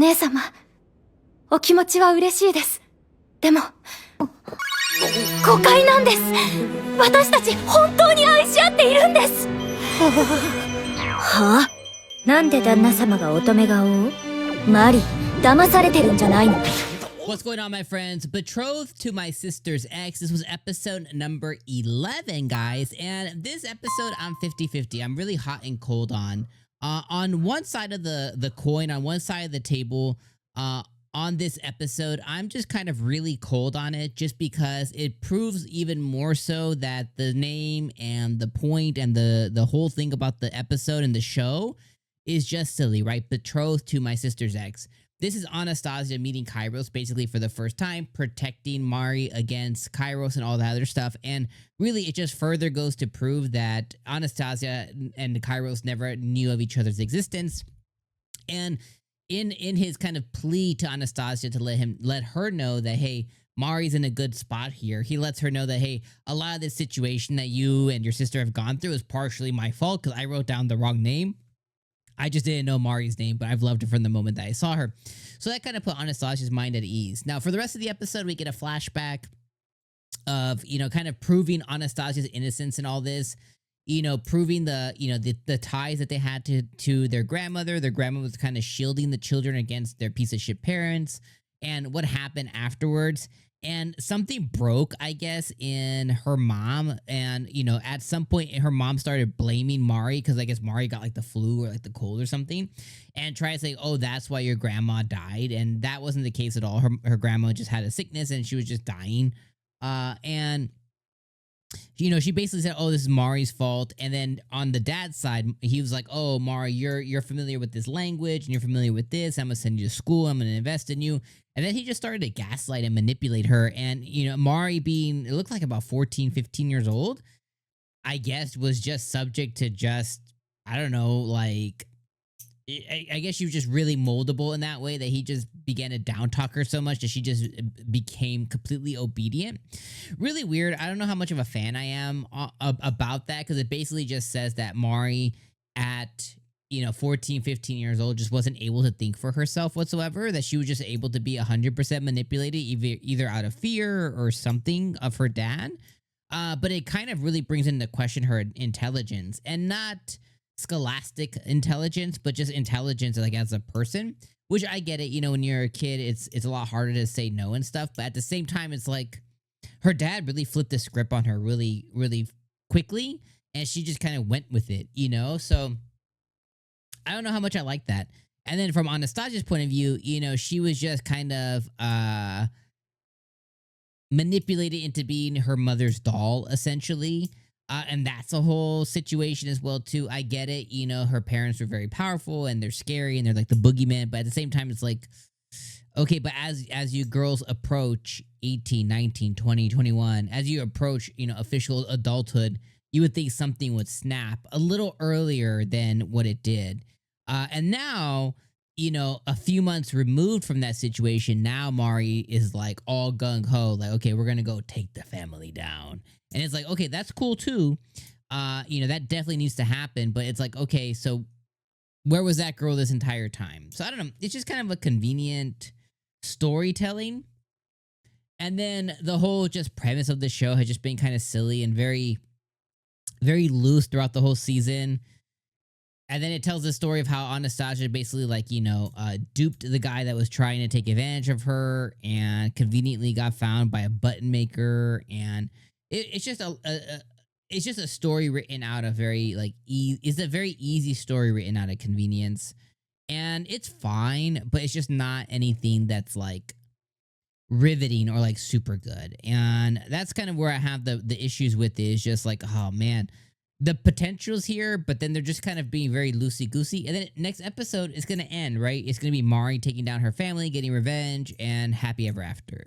姉様、お気持ちは嬉しいです。でも、誤解なんです。私たち本当に愛し合っているんです。はあ？なんで旦那様が乙女顔を？マリ、騙されてるんじゃないの？What's going on, my friends? Betrothed to my sister's ex. This was episode number 11, guys. And this episode, I'm 50-50. I'm really hot and cold on. On one side of the coin, on one side of the table, on this episode, I'm just kind of really cold on it just because it proves even more so that the name and the point and the whole thing about the episode and the show is just silly, right? Betrothed to my sister's ex. This is Anastasia meeting Kairos basically for the first time, protecting Mari against Kairos and all that other stuff. And really, it just further goes to prove that Anastasia and Kairos never knew of each other's existence. And in his kind of plea to Anastasia to let her know that, hey, Mari's in a good spot here, he lets her know that, hey, a lot of this situation that you and your sister have gone through is partially my fault because I wrote down the wrong name. I just didn't know Mari's name, but I've loved her from the moment that I saw her. So that kind of put Anastasia's mind at ease. Now, for the rest of the episode, we get a flashback of, kind of proving Anastasia's innocence in all this, proving the ties that they had to their grandmother. Their grandmother was kind of shielding the children against their piece of shit parents and what happened afterwards. And something broke, I guess, in her mom. And, at some point, her mom started blaming Mari because I guess Mari got like the flu or like the cold or something and tried to say, oh, that's why your grandma died. And that wasn't the case at all. Her grandma just had a sickness and she was just dying. And she basically said, oh, this is Mari's fault. And then on the dad's side, he was like, oh, Mari, you're familiar with this language and you're familiar with this. I'm going to send you to school. I'm going to invest in you. And then he just started to gaslight and manipulate her. And, Mari being, it looked like about 14, 15 years old, I guess was just subject to just, I don't know, like, I guess she was just really moldable in that way that he just began to down talk her so much that she just became completely obedient. Really weird. I don't know how much of a fan I am about that because it basically just says that Mari at 14, 15 years old just wasn't able to think for herself whatsoever, that she was just able to be 100% manipulated either out of fear or something of her dad. But it kind of really brings into question her intelligence, and not scholastic intelligence, but just intelligence like as a person, which I get it. When you're a kid, it's a lot harder to say no and stuff. But at the same time, it's like her dad really flipped the script on her really, really quickly, and she just kind of went with it, So I don't know how much I like that. And then from Anastasia's point of view, she was just kind of manipulated into being her mother's doll, essentially. And that's a whole situation as well, too. I get it. Her parents were very powerful and they're scary and they're like the boogeyman. But at the same time, it's like, okay, but as you girls approach 18, 19, 20, 21, as you approach, official adulthood, you would think something would snap a little earlier than what it did. And now, a few months removed from that situation, now Mari is like all gung ho, like, okay, we're going to go take the family down. And it's like, okay, that's cool too. That definitely needs to happen. But it's like, okay, so where was that girl this entire time? So I don't know. It's just kind of a convenient storytelling. And then the whole just premise of the show has just been kind of silly and very, very loose throughout the whole season. And then it tells the story of how Anastasia basically duped the guy that was trying to take advantage of her and conveniently got found by a button maker. And it's just a story written out of it's a very easy story written out of convenience. And it's fine, but it's just not anything that's like riveting or like super good. And that's kind of where I have the issues with it, is just like, oh man, the potential's here, but then they're just kind of being very loosey-goosey. And then next episode is going to end, right? It's going to be Mari taking down her family, getting revenge, and happy ever after,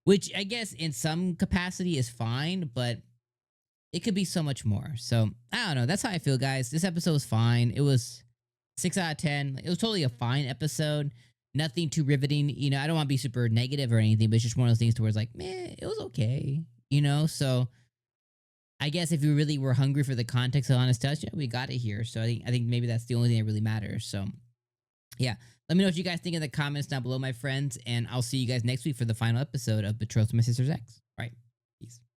Which I guess in some capacity is fine, but it could be so much more. So, I don't know. That's how I feel, guys. This episode was fine. It was 6 out of 10. It was totally a fine episode. Nothing too riveting. I don't want to be super negative or anything, but it's just one of those things to where it's like, meh, it was okay. So I guess if you really were hungry for the context of Anastasia, we got it here. So I think maybe that's the only thing that really matters. So Yeah. Let me know what you guys think in the comments down below, my friends. And I'll see you guys next week for the final episode of Betrothed to My Sister's Ex. All right. Peace.